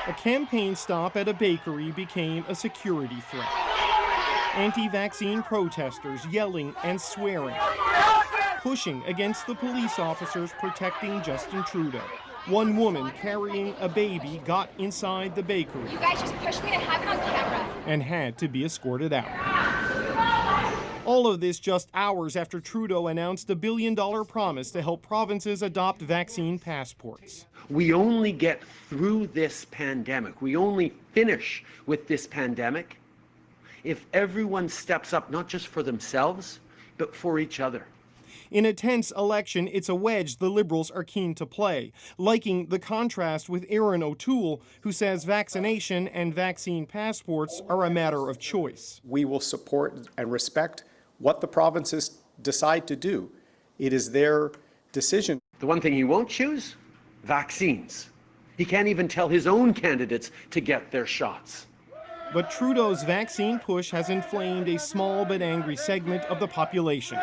A campaign stop at a bakery became a security threat. Anti-vaccine protesters yelling and swearing, pushing against the police officers protecting Justin Trudeau. One woman carrying a baby got inside the bakery. You guys just pushed me to have it on camera. And had to be escorted out. All of this just hours after Trudeau announced a $1 billion promise to help provinces adopt vaccine passports. We only get through this pandemic, we only finish with this pandemic if everyone steps up, not just for themselves, but for each other. In a tense election, it's a wedge the Liberals are keen to play, liking the contrast with Erin O'Toole, who says vaccination and vaccine passports are a matter of choice. We will support and respect what the provinces decide to do. It is their decision. The one thing he won't choose, vaccines. He can't even tell his own candidates to get their shots. But Trudeau's vaccine push has inflamed a small but angry segment of the population.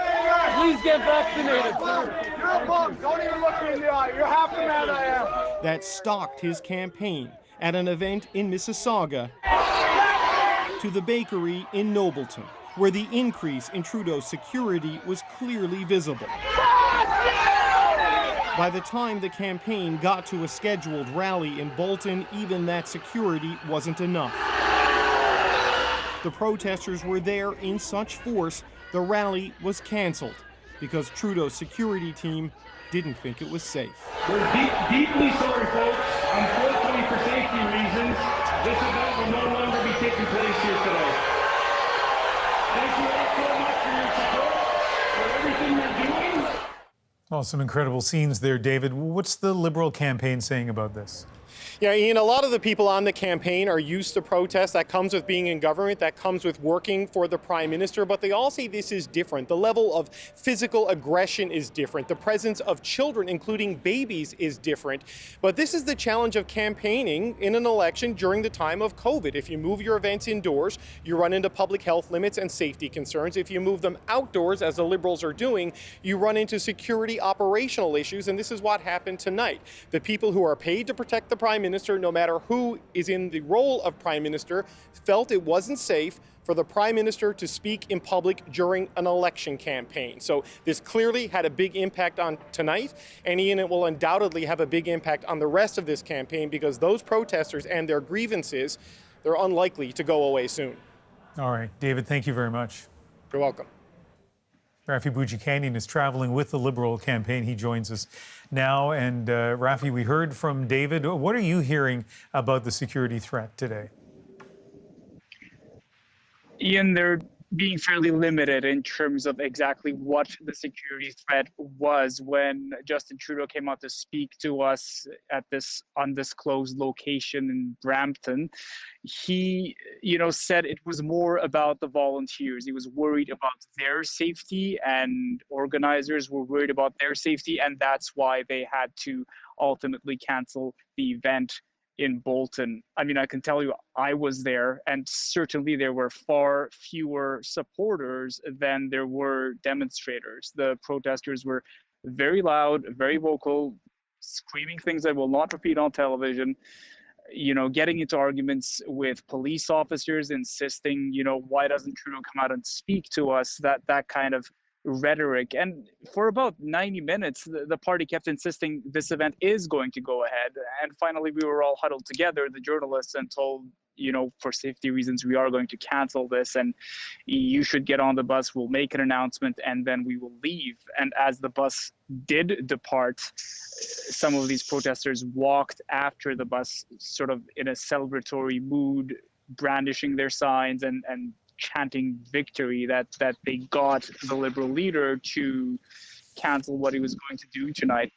Please get vaccinated. You're a bum. Don't even look me in the eye. You're half the man I am. That stalked his campaign at an event in Mississauga to the bakery in Nobleton, where the increase in Trudeau's security was clearly visible. By the time the campaign got to a scheduled rally in Bolton, even that security wasn't enough. The protesters were there in such force, the rally was canceled because Trudeau's security team didn't think it was safe. We're deeply sorry, folks. Unfortunately, for safety reasons, this event will no longer be taking place here today. Thank you all so much for your support, for everything you're doing. Well, some incredible scenes there, David. What's the Liberal campaign saying about this? Yeah, Ian, a lot of the people on the campaign are used to protest. That comes with being in government. That comes with working for the Prime Minister. But they all say this is different. The level of physical aggression is different. The presence of children, including babies, is different. But this is the challenge of campaigning in an election during the time of COVID. If you move your events indoors, you run into public health limits and safety concerns. If you move them outdoors, as the Liberals are doing, you run into security operational issues. And this is what happened tonight. The people who are paid to protect the Prime Minister, no matter who is in the role of Prime Minister, felt it wasn't safe for the Prime Minister to speak in public during an election campaign. So this clearly had a big impact on tonight, and Ian, it will undoubtedly have a big impact on the rest of this campaign because those protesters and their grievances, they're unlikely to go away soon. All right, David, thank you very much. You're welcome. Rafi Boudjikanian is traveling with the Liberal campaign. He joins us now. And Rafi, we heard from David. What are you hearing about the security threat today? Ian, they're being fairly limited in terms of exactly what the security threat was when Justin Trudeau came out to speak to us at this undisclosed location in Brampton. He, said it was more about the volunteers. He was worried about their safety, and organizers were worried about their safety, and that's why they had to ultimately cancel the event in Bolton. I mean, I can tell you, I was there, and certainly there were far fewer supporters than there were demonstrators. The protesters were very loud, very vocal, screaming things I will not repeat on television, getting into arguments with police officers, insisting, why doesn't Trudeau come out and speak to us? That kind of rhetoric. And for about 90 minutes, the party kept insisting this event is going to go ahead. And finally, we were all huddled together, the journalists, and told, for safety reasons, we are going to cancel this, and you should get on the bus. We'll make an announcement, and then we will leave. And as the bus did depart, some of these protesters walked after the bus, sort of in a celebratory mood, brandishing their signs and chanting victory, that they got the Liberal leader to cancel what he was going to do tonight.